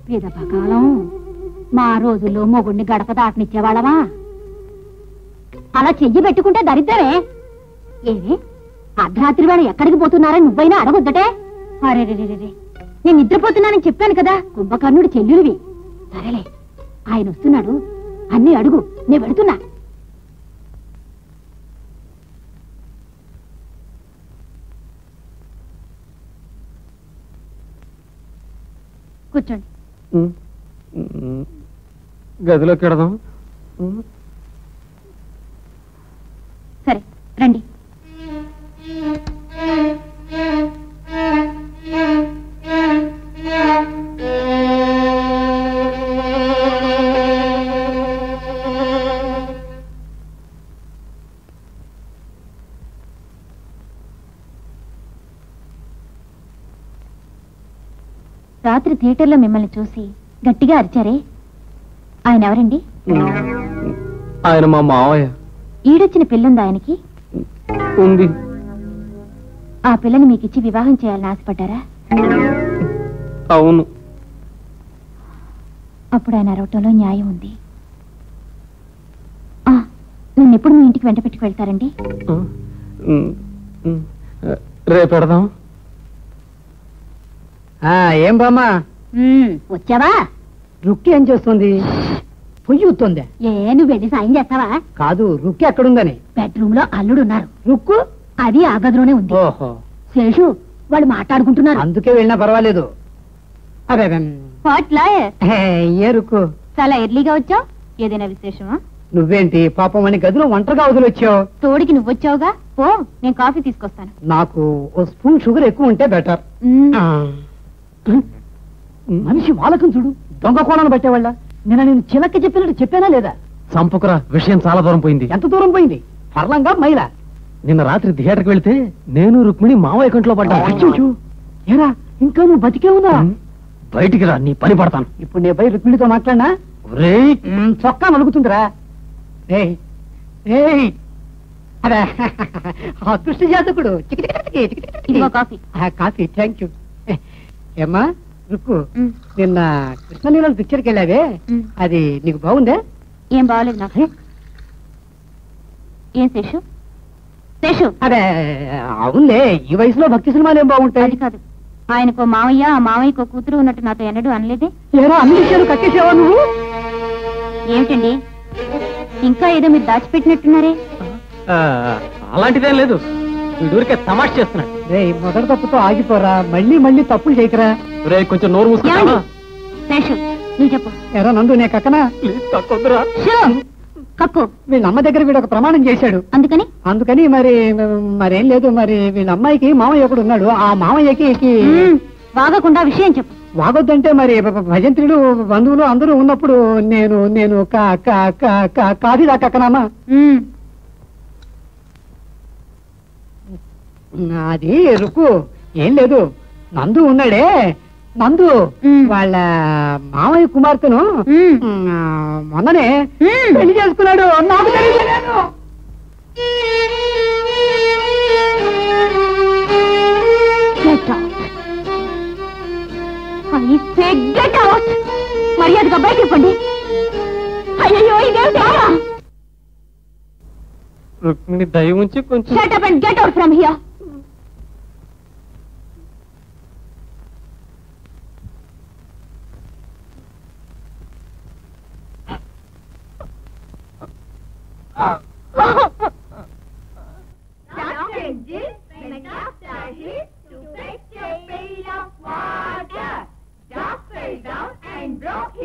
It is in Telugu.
విధపకాలం మా రోజుల్లో మొగుడిని గడప దాటనిచ్చేవాళ్ళవా? అలా చెయ్యి పెట్టుకుంటే దరిద్రమే. ఏమి అర్ధరాత్రి వేళ ఎక్కడికి పోతున్నారని నువ్వైనా అడగొద్దటే? అరే నేను నిద్రపోతున్నానని చెప్పాను కదా. కుంభకర్ణుడు చెల్లెలివి. సరేలే, ఆయన వస్తున్నాడు, అన్నీ అడుగు, నేను పెడుతున్నా. కూర్చోండి. గదిలోకి వెడదాం. సరే రండి. రాత్రి థియేటర్లో మిమ్మల్ని చూసి గట్టిగా అరిచారే, ఆయన ఎవరండి? ఆయన మా మావయ్య. ఈడొచ్చిన పిల్లుంది ఆయనకి? ఉంది. ఆ పిల్లని మీకిచ్చి వివాహం చేయాలని ఆశపడ్డారా? అవును. అప్పుడు ఆయన అరవటంలో న్యాయం ఉంది. నన్ను ఎప్పుడు మీ ఇంటికి వెంట పెట్టుకు వెళ్తారండి? రేపు పెడదాం. ఏం బామ్మా వచ్చావా? రుక్కి ఏం చేస్తుంది? పొయ్యి ఊతుంది. నువ్వు వెళ్ళి సాయం చేస్తావా? కాదు, రుక్కి ఎక్కడుందని. బెడ్రూమ్ లో అల్లుడు ఉన్నారు. రుక్కు అది ఆ గదిలోనే ఉంది. ఓహో, శేషు వాళ్ళు మాట్లాడుకుంటున్నారు. అందుకే వెళ్ళినా పర్వాలేదు. అదే ఏ రుక్కు, చాలా ఎర్లీగా వచ్చావు. ఏదైనా విశేషమా? నువ్వేంటి పాపం అని గదిలో ఒంటరిగా వదిలొచ్చావు? తోడికి నువ్వొచ్చావుగా. ఓ, నేను కాఫీ తీసుకొస్తాను. నాకు ఓ స్పూన్ షుగర్ ఎక్కువ ఉంటే బెటర్. మనిషి వాలకం చూడు, దొంగ కోణాన్ని పట్టేవాళ్ళ. నేను చిలక చెప్పినట్టు చెప్పానా లేదా? చంపుకురా, విషయం చాలా దూరం పోయింది. ఎంత దూరం పోయింది? పర్లంగా మైలా. నిన్న రాత్రి థియేటర్కి వెళితే నేను రుక్మిణి మావయ్య కంట్లో పడ్డా. ఏరా, ఇంకా నువ్వు బతికే ఉన్నా? బయటికి రా, నీ పని పడతాను. ఇప్పుడు నేను పోయి రుక్మిణితో మాట్లాడినా చొక్కా నలుగుతుందిరా. అదే అదృష్ట జాతకుడు. కాఫీ. Thank you. ఏమ్మా రుక్కు, నిన్న కృష్ణలీల పిక్చర్కి వెళ్ళావే, అది నీకు బాగుందే? ఏం బాగలేదు నాకు. ఏం శేషు? శేషు, అదే అవునులే, ఈ వయసులో భక్తి సినిమాలు ఏం బాగుంటాయి? అది కాదు, ఆయనకో మావయ్య, ఆ మావయ్యకో కూతురు ఉన్నట్టు నాతో ఎన్నడూ అనలేదే. ఏరా, అన్ని విషయాలు కట్టేసావా నువ్వు? ఏమిటండి, ఇంకా ఏదో మీరు దాచిపెట్టినట్టున్నారే? అలాంటిదేం లేదు, వీడూరికే తమాషా చేస్తున్నాడు. మొదటి తప్పుతో ఆగిపోరా, మళ్ళీ మళ్ళీ తప్పులు చేయకరా. కొంచెం నోరు మూసుకుంటావా? శేషు, నువ్వు చెప్పు. ఎరా నందు, నే కక్కనా? కక్కు. వీళ్ళ అమ్మ దగ్గర వీడు ఒక ప్రమాణం చేశాడు. అందుకని మరేం లేదు. మరి వీళ్ళ అమ్మాయికి మామయ్య ఒకడు ఉన్నాడు. ఆ మామయ్యకి వాగకుండా విషయం చెప్పు. వాగొద్దంటే మరి భజంత్రులు, బంధువులు అందరూ ఉన్నప్పుడు నేను కాఫీ దాకక్కనామా? అది రుక్కు, ఏం లేదు. నందు ఉన్నాడే, నందు వాళ్ళ మామయ్య కుమార్తెను మొన్ననే పెళ్లి చేసుకున్నాడు. నాకు తెలియదు. మర్యాదగా బయట ఇవ్వండి. అయ్యో, ఇదేమిటి? రుక్మిణి దయ ఉంచి కొంచెం Shut up and get out from here. Just fell down and broke